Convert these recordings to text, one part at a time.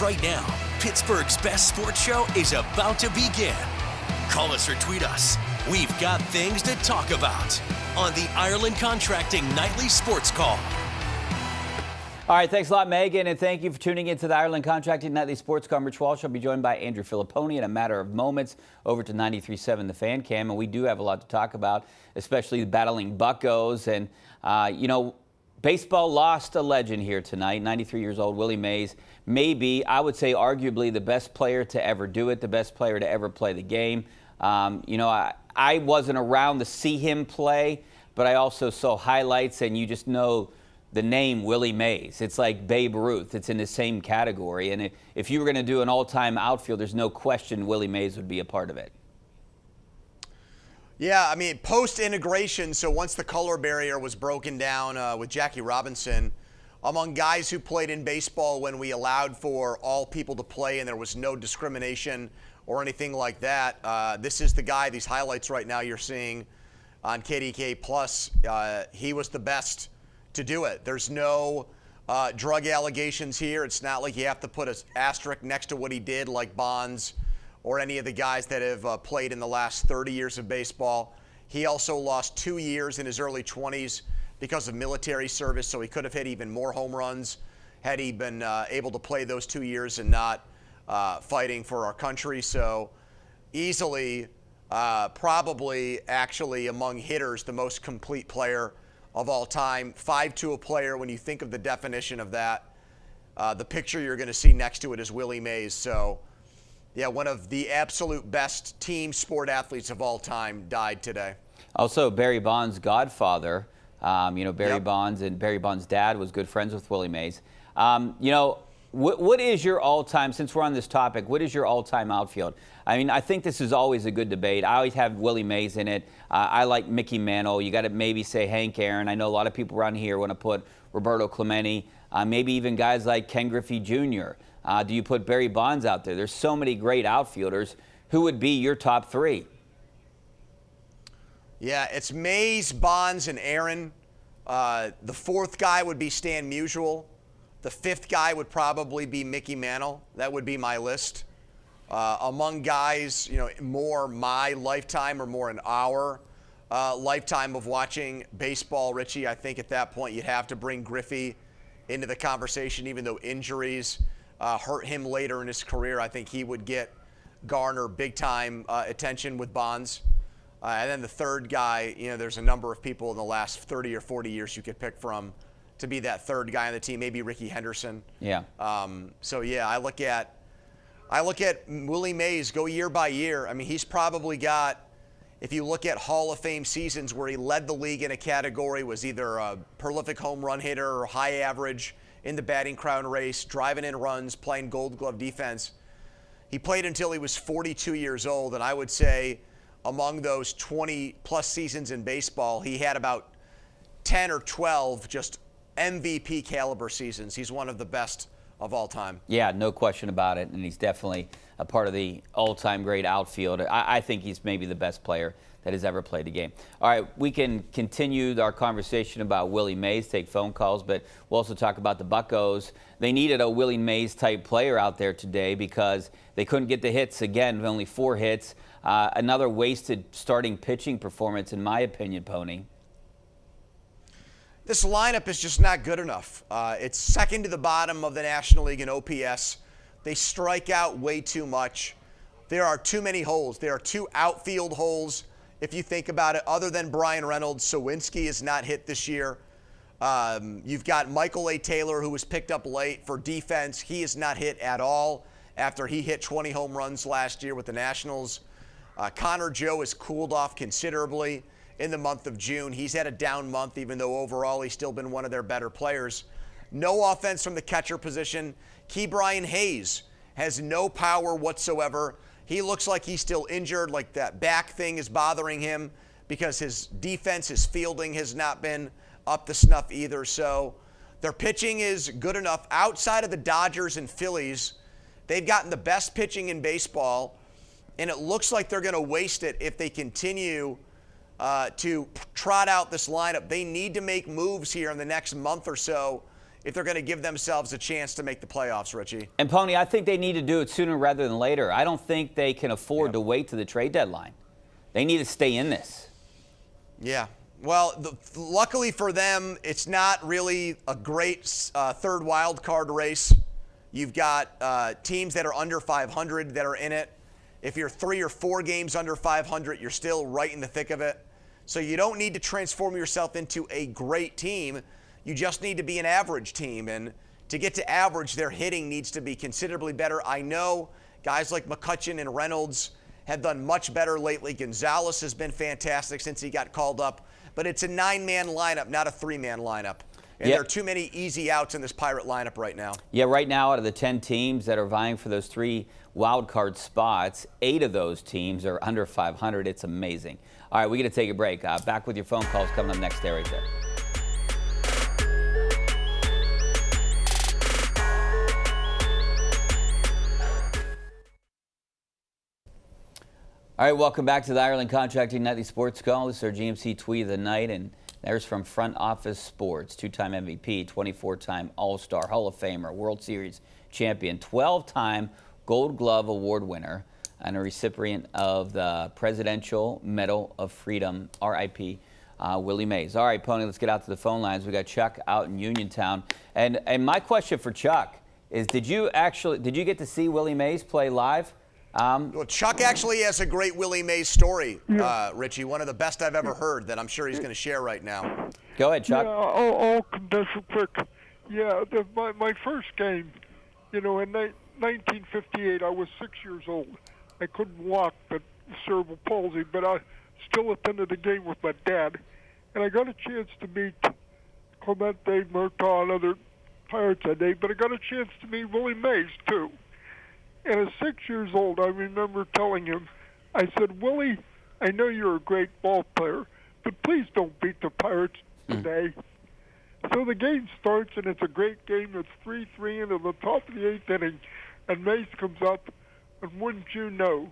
right now. Pittsburgh's best sports show is about to begin. Call us or tweet us. We've got things to talk about on the Ireland Contracting Nightly Sports Call. All right, thanks a lot, Megan, and thank you for tuning in to the Ireland Contracting Nightly Sports Call. Rich Walsh. I'll be joined by Andrew Fillipponi in a matter of moments over to 93.7 The Fan Cam, and we do have a lot to talk about, especially the battling Buccos. And, baseball lost a legend here tonight, 93 years old, Willie Mays. Maybe, I would say arguably the best player to ever do it, the best player to ever play the game. I wasn't around to see him play, but I also saw highlights, and you just know the name Willie Mays. It's like Babe Ruth. It's in the same category. And if you were going to do an all-time outfield, there's no question Willie Mays would be a part of it. Yeah, I mean, post-integration, so once the color barrier was broken down with Jackie Robinson, among guys who played in baseball when we allowed for all people to play and there was no discrimination or anything like that, this is the guy, these highlights right now you're seeing on KDKA+, he was the best to do it. There's no drug allegations here. It's not like you have to put an asterisk next to what he did like Bonds or any of the guys that have played in the last 30 years of baseball. He also lost 2 years in his early 20s because of military service, so he could have hit even more home runs had he been able to play those 2 years and not fighting for our country. So easily, probably actually among hitters, the most complete player of all time. 5-tool player, when you think of the definition of that, the picture you're going to see next to it is Willie Mays. So, yeah, one of the absolute best team sport athletes of all time died today. Also, Barry Bonds' godfather, Barry Bonds, and Barry Bonds' dad was good friends with Willie Mays. What is your all-time, since we're on this topic, what is your all-time outfield? I mean, I think this is always a good debate. I always have Willie Mays in it. I like Mickey Mantle. You got to maybe say Hank Aaron. I know a lot of people around here want to put Roberto Clemente, maybe even guys like Ken Griffey Jr. Do you put Barry Bonds out there? There's so many great outfielders. Who would be your top three? Yeah, it's Mays, Bonds, and Aaron. The fourth guy would be Stan Musial. The fifth guy would probably be Mickey Mantle. That would be my list. Among guys, more my lifetime or more in our lifetime of watching baseball, Richie, I think at that point you'd have to bring Griffey into the conversation, even though injuries hurt him later in his career. I think he would garner big-time attention with Bonds. And then the third guy, there's a number of people in the last 30 or 40 years you could pick from to be that third guy on the team, maybe Ricky Henderson. Yeah. I look at Willie Mays go year by year. I mean, he's probably got, if you look at Hall of Fame seasons where he led the league in a category, was either a prolific home run hitter or high average in the batting crown race, driving in runs, playing Gold Glove defense. He played until he was 42 years old, and I would say among those 20-plus seasons in baseball, he had about 10 or 12 just MVP caliber seasons. He's one of the best of all time. Yeah, no question about it, and he's definitely a part of the all-time great outfield. I think he's maybe the best player that has ever played the game. All right, we can continue our conversation about Willie Mays, take phone calls, but we'll also talk about the Buccos. They needed a Willie Mays-type player out there today because they couldn't get the hits. Again, only 4 hits. Another wasted starting pitching performance, in my opinion, Pony. This lineup is just not good enough. It's second to the bottom of the National League in OPS. They strike out way too much. There are too many holes. There are 2 outfield holes, if you think about it, other than Brian Reynolds. Sawinski is not hit this year. You've got Michael A. Taylor, who was picked up late for defense. He is not hit at all after he hit 20 home runs last year with the Nationals. Connor Joe has cooled off considerably in the month of June. He's had a down month, even though overall he's still been one of their better players. No offense from the catcher position. Ke'Bryan Hayes has no power whatsoever. He looks like he's still injured, like that back thing is bothering him because his defense, his fielding has not been up to snuff either. So their pitching is good enough. Outside of the Dodgers and Phillies, they've gotten the best pitching in baseball, and it looks like they're going to waste it if they continue to trot out this lineup. They need to make moves here in the next month or so if they're going to give themselves a chance to make the playoffs, Richie. And, Pony, I think they need to do it sooner rather than later. I don't think they can afford to wait to the trade deadline. They need to stay in this. Yeah. Well, luckily for them, it's not really a great third wild card race. You've got teams that are under 500 that are in it. If you're 3 or 4 games under 500, you're still right in the thick of it. So you don't need to transform yourself into a great team. You just need to be an average team. And to get to average, their hitting needs to be considerably better. I know guys like McCutchen and Reynolds have done much better lately. Gonzalez has been fantastic since he got called up. But it's a 9-man lineup, not a 3-man lineup. And there are too many easy outs in this Pirate lineup right now. Yeah, right now out of the 10 teams that are vying for those 3 wild card spots, 8 of those teams are under 500. It's amazing. All right, we got to take a break. Back with your phone calls coming up next. Stay right there. All right, welcome back to the Ireland Contracting Nightly Sports Call. This is our GMC Tweet of the Night, and there's from Front Office Sports, 2-time MVP, 24-time All-Star, Hall of Famer, World Series champion, 12-time Gold Glove Award winner, and a recipient of the Presidential Medal of Freedom, RIP, Willie Mays. All right, Pony, let's get out to the phone lines. We got Chuck out in Uniontown. And my question for Chuck is, did you get to see Willie Mays play live? Well, Chuck actually has a great Willie Mays story, Richie, one of the best I've ever heard that I'm sure he's going to share right now. Go ahead, Chuck. Yeah, I'll confess real quick. Yeah, my first game, in 1958, I was 6 years old. I couldn't walk, but cerebral palsy, but I still attended the game with my dad. And I got a chance to meet Clemente, Murtaugh, and other Pirates that day, but I got a chance to meet Willie Mays, too. And at 6 years old, I remember telling him, I said, Willie, I know you're a great ball player, but please don't beat the Pirates today. So the game starts, and it's a great game. It's 3-3 into the top of the 8th inning, and Mays comes up, and wouldn't you know,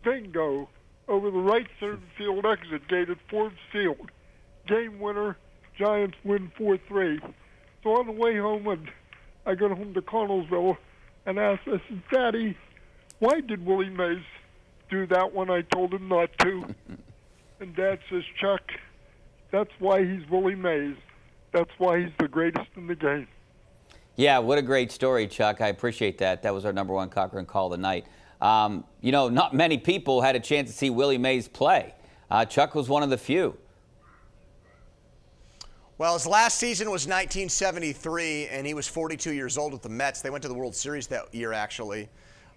bingo, over the right center field exit gate at Forbes Field. Game winner, Giants win 4-3. So on the way home, and I got home to Connellsville, and asked, I said, Daddy, why did Willie Mays do that when I told him not to? And Dad says, Chuck, that's why he's Willie Mays. That's why he's the greatest in the game. Yeah, what a great story, Chuck. I appreciate that. That was our #1 Cochran call of the night. Not many people had a chance to see Willie Mays play. Chuck was one of the few. Well, his last season was 1973, and he was 42 years old with the Mets. They went to the World Series that year, actually.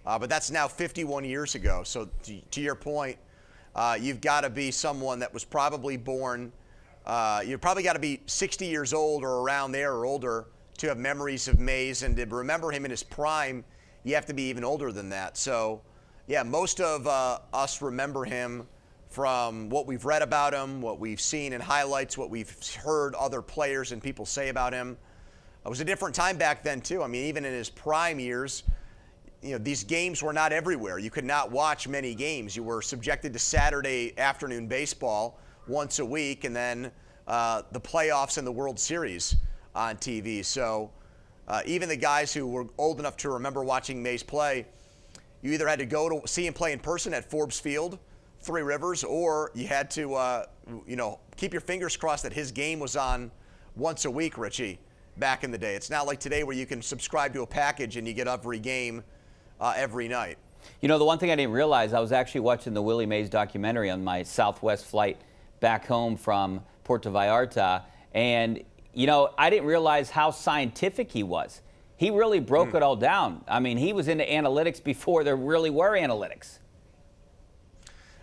But that's now 51 years ago. So to your point, you've got to be someone that was probably born, you've probably got to be 60 years old or around there or older to have memories of Mays. And to remember him in his prime, you have to be even older than that. So, yeah, most of us remember him from what we've read about him, what we've seen in highlights, what we've heard other players and people say about him. It was a different time back then, too. I mean, even in his prime years, these games were not everywhere. You could not watch many games. You were subjected to Saturday afternoon baseball once a week, and then the playoffs and the World Series on TV. So even the guys who were old enough to remember watching Mays play, you either had to go to see him play in person at Forbes Field, Three Rivers, or you had to, keep your fingers crossed that his game was on once a week, Richie, back in the day. It's not like today where you can subscribe to a package and you get every game every night. The one thing I didn't realize, I was actually watching the Willie Mays documentary on my Southwest flight back home from Puerto Vallarta, and, I didn't realize how scientific he was. He really broke it all down. I mean, he was into analytics before there really were analytics.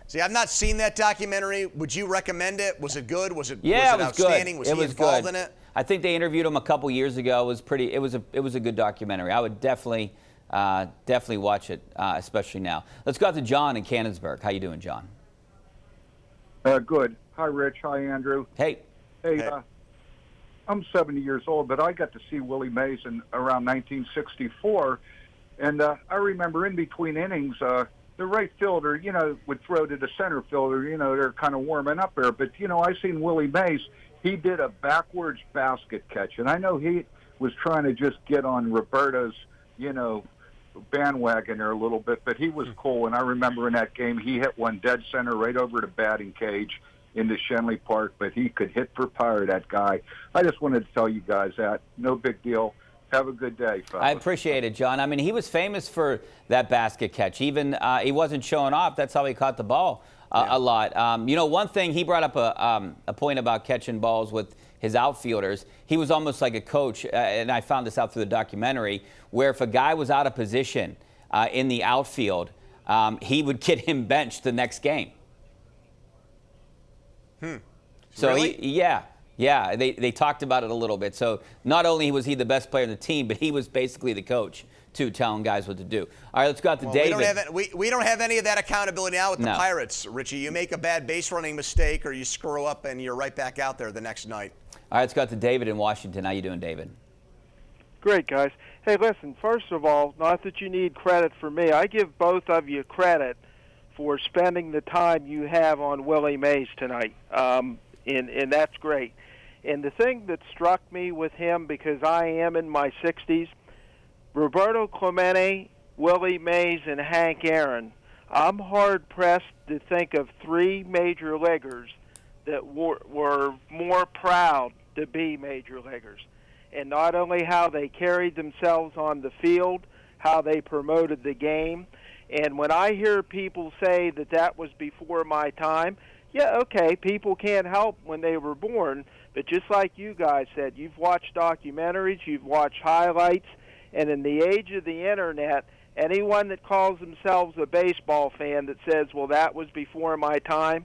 See, I've not seen that documentary. Would you recommend it? Was it good? Was it Good. outstanding? Was he involved in it? I think they interviewed him a couple years ago. It was a good documentary. I would definitely watch it, especially now. Let's go out to John in Canonsburg. How you doing, John? Good. Hi, Rich. Hi, Andrew. Hey. Hey. I'm 70 years old, but I got to see Willie Mays in around 1964, and I remember in between innings, the right fielder, would throw to the center fielder. They're kind of warming up there. But, I seen Willie Mays. He did a backwards basket catch. And I know was trying to just get on Roberto's, bandwagon there a little bit, but he was cool. And I remember in that game, he hit one dead center right over the batting cage into Shenley Park, but he could hit for power, that guy. I just wanted to tell you guys that. No big deal. Have a good day, fellas. I appreciate it, John. I mean, he was famous for that basket catch. Even he wasn't showing off. That's how he caught the ball a lot. One thing, he brought up a point about catching balls with his outfielders. He was almost like a coach, and I found this out through the documentary, where if a guy was out of position in the outfield, he would get him benched the next game. So really? They talked about it a little bit. So not only was he the best player on the team, but he was basically the coach too, telling guys what to do. All right, let's go out to David. We don't have any of that accountability now with the Pirates, Richie. You make a bad base running mistake or you screw up and you're right back out there the next night. All right, let's go out to David in Washington. How you doing, David? Great, guys. Hey, listen, first of all, not that you need credit for me. I give both of you credit for spending the time you have on Willie Mays tonight, and that's great. And the thing that struck me with him, because I am in my 60s, Roberto Clemente, Willie Mays, and Hank Aaron, I'm hard-pressed to think of three major leaguers that were more proud to be major leaguers. And not only how they carried themselves on the field, how they promoted the game. And when I hear people say that that was before my time, yeah, okay, people can't help when they were born, but just like you guys said, you've watched documentaries, you've watched highlights, and in the age of the Internet, anyone that calls themselves a baseball fan that says, well, that was before my time,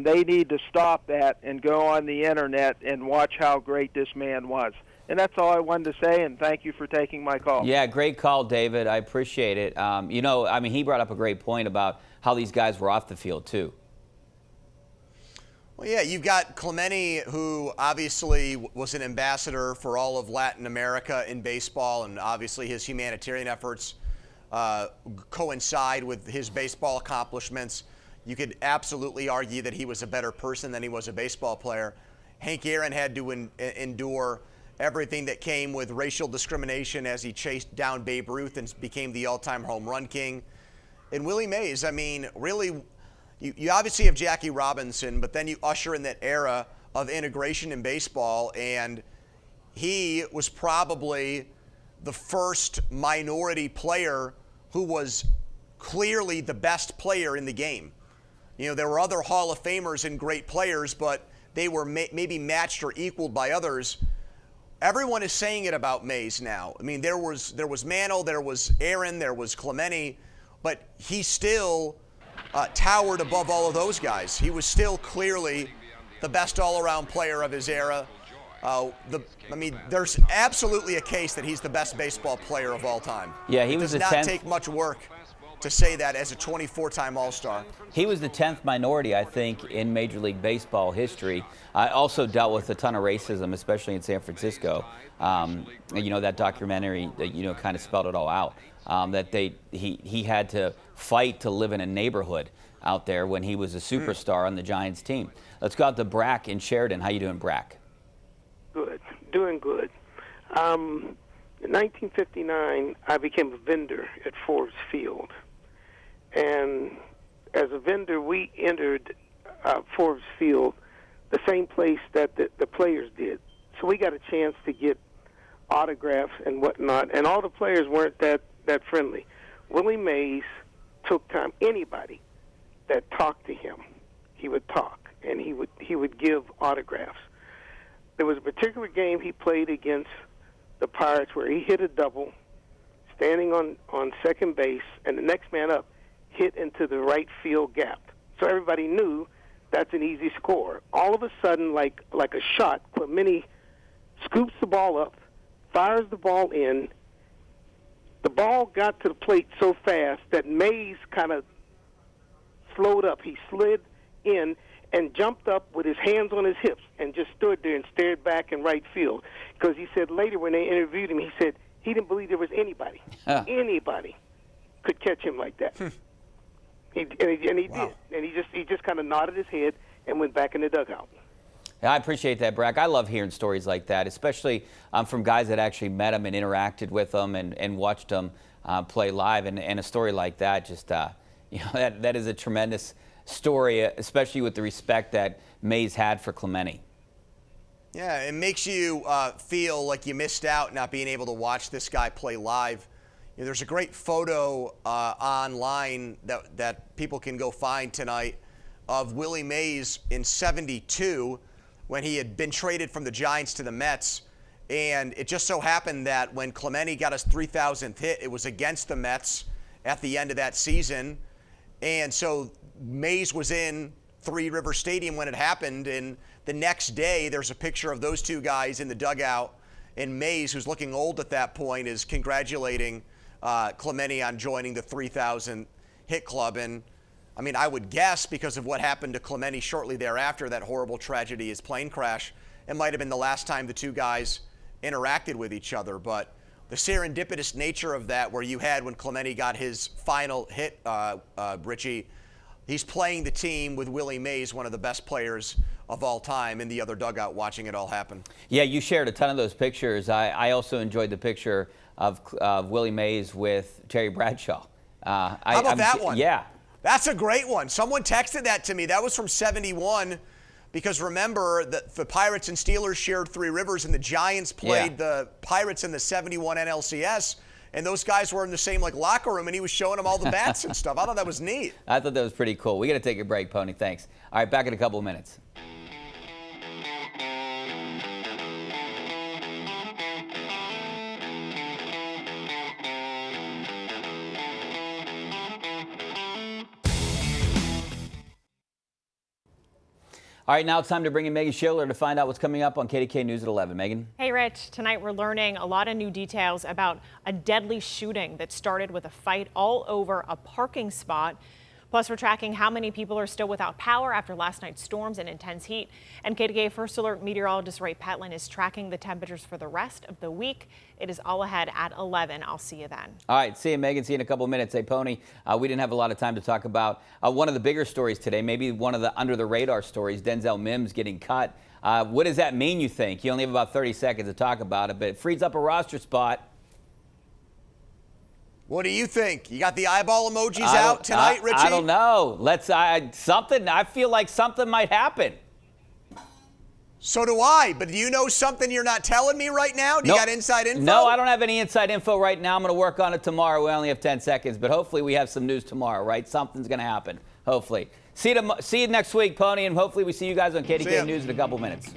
they need to stop that and go on the Internet and watch how great this man was. And that's all I wanted to say, and thank you for taking my call. Yeah, great call, David. I appreciate it. He brought up a great point about how these guys were off the field, too. Well, yeah, you've got Clemente, who obviously was an ambassador for all of Latin America in baseball, and obviously his humanitarian efforts coincide with his baseball accomplishments. You could absolutely argue that he was a better person than he was a baseball player. Hank Aaron had to endure everything that came with racial discrimination as he chased down Babe Ruth and became the all-time home run king. And Willie Mays, I mean, really, you obviously have Jackie Robinson, but then you usher in that era of integration in baseball, and he was probably the first minority player who was clearly the best player in the game. There were other Hall of Famers and great players, but they were maybe matched or equaled by others. Everyone is saying it about Mays now. I mean, there was Mantle, there was Aaron, there was Clemente, but he still towered above all of those guys. He was still clearly the best all-around player of his era. There's absolutely a case that he's the best baseball player of all time. Yeah, he was the 10th. It does not take much work to say that as a 24-time All-Star. He was the 10th minority, I think, in Major League Baseball history. I also dealt with a ton of racism, especially in San Francisco. That documentary, kind of spelled it all out. He had to fight to live in a neighborhood out there when he was a superstar on the Giants team. Let's go out to Brack in Sheridan. How you doing, Brack? Good, doing good. In 1959, I became a vendor at Forbes Field. And as a vendor, we entered Forbes Field the same place that the players did. So we got a chance to get autographs and whatnot, and all the players weren't that friendly. Willie Mays took time. Anybody that talked to him, he would talk, and he would give autographs. There was a particular game he played against the Pirates where he hit a double, standing on second base, and the next man up hit into the right field gap. So everybody knew that's an easy score. All of a sudden, like a shot, Clemente scoops the ball up, fires the ball in. The ball got to the plate so fast that Mays kind of slowed up. He slid in and jumped up with his hands on his hips and just stood there and stared back in right field. Because he said later when they interviewed him, he said he didn't believe there was anybody could catch him like that. He did. And he just kind of nodded his head and went back in the dugout. I appreciate that, Brack. I love hearing stories like that, especially from guys that actually met him and interacted with him and watched him play live. And a story like that, just that is a tremendous story, especially with the respect that Mays had for Clemente. Yeah, it makes you feel like you missed out not being able to watch this guy play live. There's a great photo online that people can go find tonight of Willie Mays in '72 when he had been traded from the Giants to the Mets. And it just so happened that when Clemente got his 3,000th hit, it was against the Mets at the end of that season. And so Mays was in Three River Stadium when it happened. And the next day, there's a picture of those two guys in the dugout. And Mays, who's looking old at that point, is congratulating Clemente on joining the 3,000 hit club. And I mean, I would guess because of what happened to Clemente shortly thereafter, that horrible tragedy, his plane crash, it might have been the last time the two guys interacted with each other. But the serendipitous nature of that, where you had when Clemente got his final hit, Richie, he's playing the team with Willie Mays, one of the best players of all time, in the other dugout watching it all happen. Yeah, you shared a ton of those pictures. I also enjoyed the picture of Willie Mays with Terry Bradshaw. How about that one? Yeah. That's a great one. Someone texted that to me. That was from '71, because remember that the Pirates and Steelers shared Three Rivers, and the Giants played the Pirates in the '71 NLCS, and those guys were in the same locker room, and he was showing them all the bats and stuff. I thought that was neat. I thought that was pretty cool. We got to take a break, Pony. Thanks. All right, back in a couple of minutes. All right, now it's time to bring in Megan Schiller to find out what's coming up on KDKA News at 11. Megan? Hey, Rich. Tonight we're learning a lot of new details about a deadly shooting that started with a fight all over a parking spot. Plus, we're tracking how many people are still without power after last night's storms and intense heat. And KDKA First Alert meteorologist Ray Petlin is tracking the temperatures for the rest of the week. It is all ahead at 11. I'll see you then. All right. See you, Megan. See you in a couple of minutes. Hey, Pony, we didn't have a lot of time to talk about one of the bigger stories today, maybe one of the under-the-radar stories, Denzel Mims getting cut. What does that mean, you think? You only have about 30 seconds to talk about it, but it frees up a roster spot. What do you think? You got the eyeball emojis out tonight, Richie? I don't know. I feel like something might happen. So do I, but do you know something you're not telling me right now? Do you got inside info? No, I don't have any inside info right now. I'm going to work on it tomorrow. We only have 10 seconds, but hopefully we have some news tomorrow, right? Something's going to happen, hopefully. See you next week, Pony, and hopefully we see you guys on KDKA News in a couple minutes.